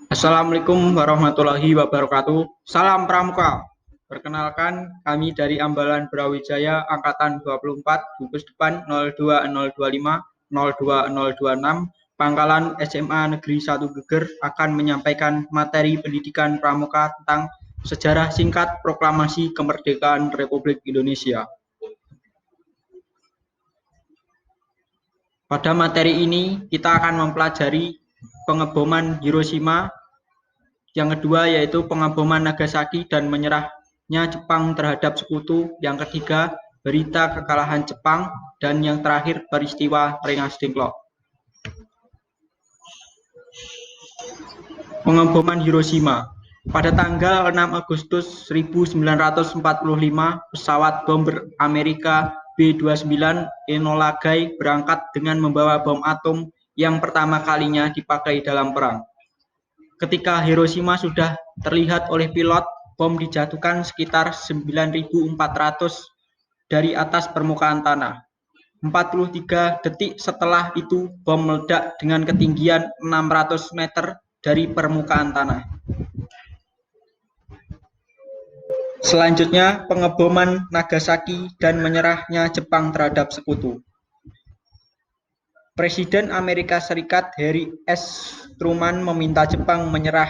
Assalamualaikum warahmatullahi wabarakatuh. Salam Pramuka. Perkenalkan, kami dari Ambalan Brawijaya Angkatan 24, gugus depan 02025 02026, Pangkalan SMA Negeri 1 Geger akan menyampaikan materi pendidikan Pramuka tentang sejarah singkat Proklamasi Kemerdekaan Republik Indonesia. Pada materi ini, kita akan mempelajari pengeboman Hiroshima, yang kedua yaitu pengeboman Nagasaki dan menyerahnya Jepang terhadap sekutu, yang ketiga berita kekalahan Jepang, dan yang terakhir peristiwa Rengas Dengklok. Pengeboman Hiroshima. Pada tanggal 6 Agustus 1945, pesawat bomber Amerika B-29 Enola Gay berangkat dengan membawa bom atom yang pertama kalinya dipakai dalam perang. Ketika Hiroshima sudah terlihat oleh pilot, bom dijatuhkan sekitar 9.400 dari atas permukaan tanah. 43 detik setelah itu, bom meledak dengan ketinggian 600 meter dari permukaan tanah. Selanjutnya, pengeboman Nagasaki dan menyerahnya Jepang terhadap sekutu. Presiden Amerika Serikat Harry S. Truman meminta Jepang menyerah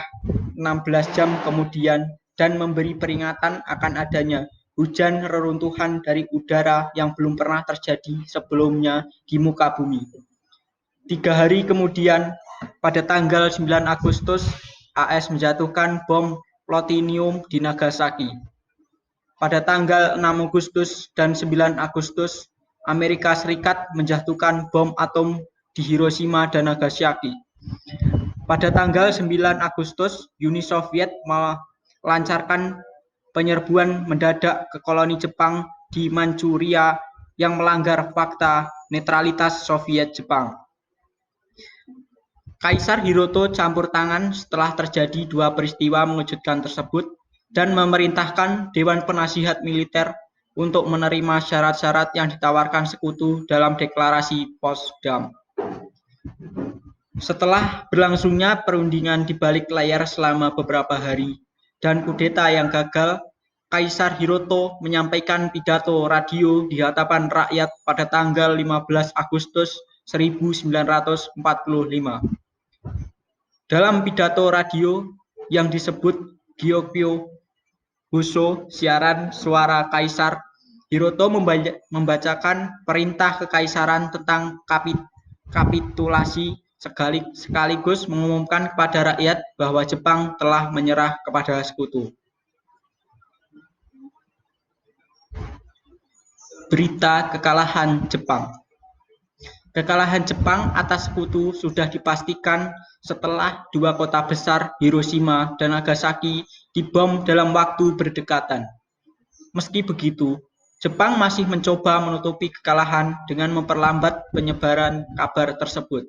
16 jam kemudian dan memberi peringatan akan adanya hujan reruntuhan dari udara yang belum pernah terjadi sebelumnya di muka bumi. 3 hari kemudian, pada tanggal 9 Agustus, AS menjatuhkan bom plutonium di Nagasaki. Pada tanggal 6 Agustus dan 9 Agustus, Amerika Serikat menjatuhkan bom atom di Hiroshima dan Nagasaki. Pada tanggal 9 Agustus, Uni Soviet melancarkan penyerbuan mendadak ke koloni Jepang di Manchuria yang melanggar fakta netralitas Soviet Jepang. Kaisar Hiroto campur tangan setelah terjadi dua peristiwa mengejutkan tersebut dan memerintahkan Dewan Penasihat Militer untuk menerima syarat-syarat yang ditawarkan sekutu dalam deklarasi Potsdam. Setelah berlangsungnya perundingan di balik layar selama beberapa hari dan kudeta yang gagal, Kaisar Hiroto menyampaikan pidato radio di hadapan rakyat pada tanggal 15 Agustus 1945. Dalam pidato radio yang disebut Gyokyo Hosho, siaran suara Kaisar, Hiroto membacakan perintah kekaisaran tentang kapitulasi sekaligus mengumumkan kepada rakyat bahwa Jepang telah menyerah kepada sekutu. Berita kekalahan Jepang. Kekalahan Jepang atas sekutu sudah dipastikan setelah dua kota besar Hiroshima dan Nagasaki dibom dalam waktu berdekatan. Meski begitu, Jepang masih mencoba menutupi kekalahan dengan memperlambat penyebaran kabar tersebut.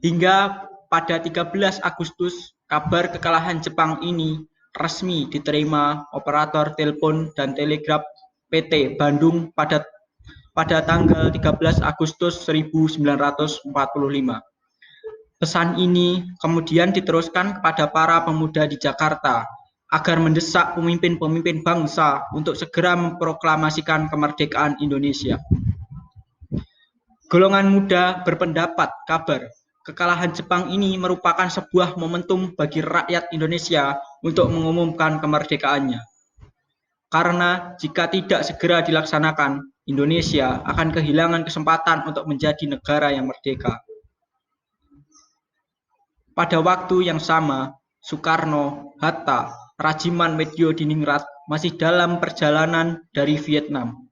Hingga pada 13 Agustus, kabar kekalahan Jepang ini resmi diterima operator telepon dan telegraf PT Bandung pada tanggal 13 Agustus 1945. Pesan ini kemudian diteruskan kepada para pemuda di Jakarta agar mendesak pemimpin-pemimpin bangsa untuk segera memproklamasikan kemerdekaan Indonesia. Golongan muda berpendapat kabar kekalahan Jepang ini merupakan sebuah momentum bagi rakyat Indonesia untuk mengumumkan kemerdekaannya. Karena jika tidak segera dilaksanakan, Indonesia akan kehilangan kesempatan untuk menjadi negara yang merdeka. Pada waktu yang sama, Soekarno, Hatta, Rajiman Medyodiningrat masih dalam perjalanan dari Vietnam.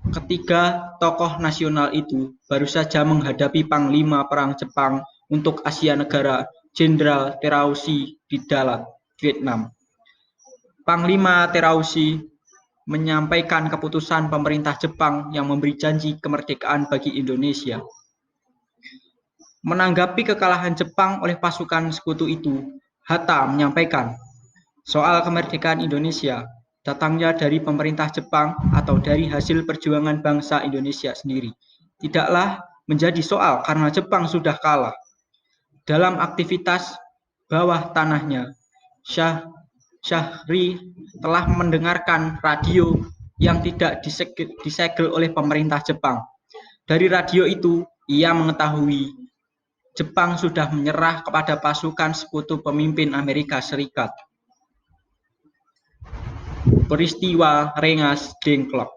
Ketiga tokoh nasional itu baru saja menghadapi Panglima Perang Jepang untuk Asia Negara, Jenderal Terauchi di Dalat, Vietnam. Panglima Terauchi menyampaikan keputusan pemerintah Jepang yang memberi janji kemerdekaan bagi Indonesia. Menanggapi kekalahan Jepang oleh pasukan sekutu itu, Hatta menyampaikan, soal kemerdekaan Indonesia datangnya dari pemerintah Jepang atau dari hasil perjuangan bangsa Indonesia sendiri. Tidaklah menjadi soal karena Jepang sudah kalah. dalam aktivitas bawah tanahnya. Syahri telah mendengarkan radio yang tidak disegel oleh pemerintah Jepang. Dari radio itu, ia mengetahui Jepang sudah menyerah kepada pasukan sekutu pemimpin Amerika Serikat. Peristiwa Rengas Dengklok.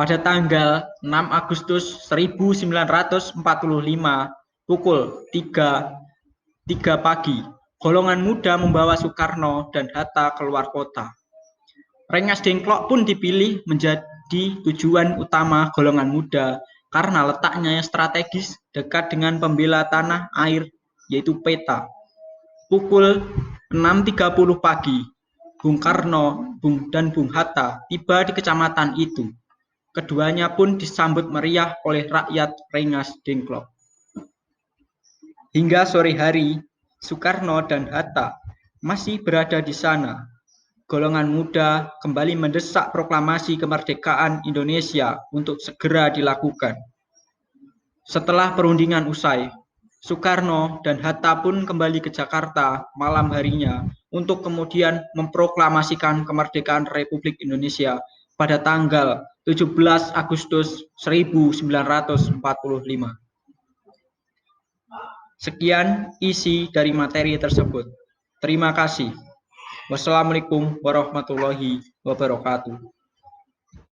Pada tanggal 6 Agustus 1945 pukul 3 pagi, golongan muda membawa Soekarno dan Hatta keluar kota. Rengas Dengklok pun dipilih menjadi tujuan utama golongan muda karena letaknya yang strategis dekat dengan pembela tanah air, yaitu PETA. Pukul 6.30 pagi, Bung Karno dan Bung Hatta tiba di kecamatan itu. Keduanya pun disambut meriah oleh rakyat Rengas Dengklok. Hingga sore hari, Soekarno dan Hatta masih berada di sana. Golongan muda kembali mendesak proklamasi kemerdekaan Indonesia untuk segera dilakukan. Setelah perundingan usai, Soekarno dan Hatta pun kembali ke Jakarta malam harinya untuk kemudian memproklamasikan kemerdekaan Republik Indonesia pada tanggal 17 Agustus 1945. Sekian isi dari materi tersebut. Terima kasih. Wassalamualaikum warahmatullahi wabarakatuh.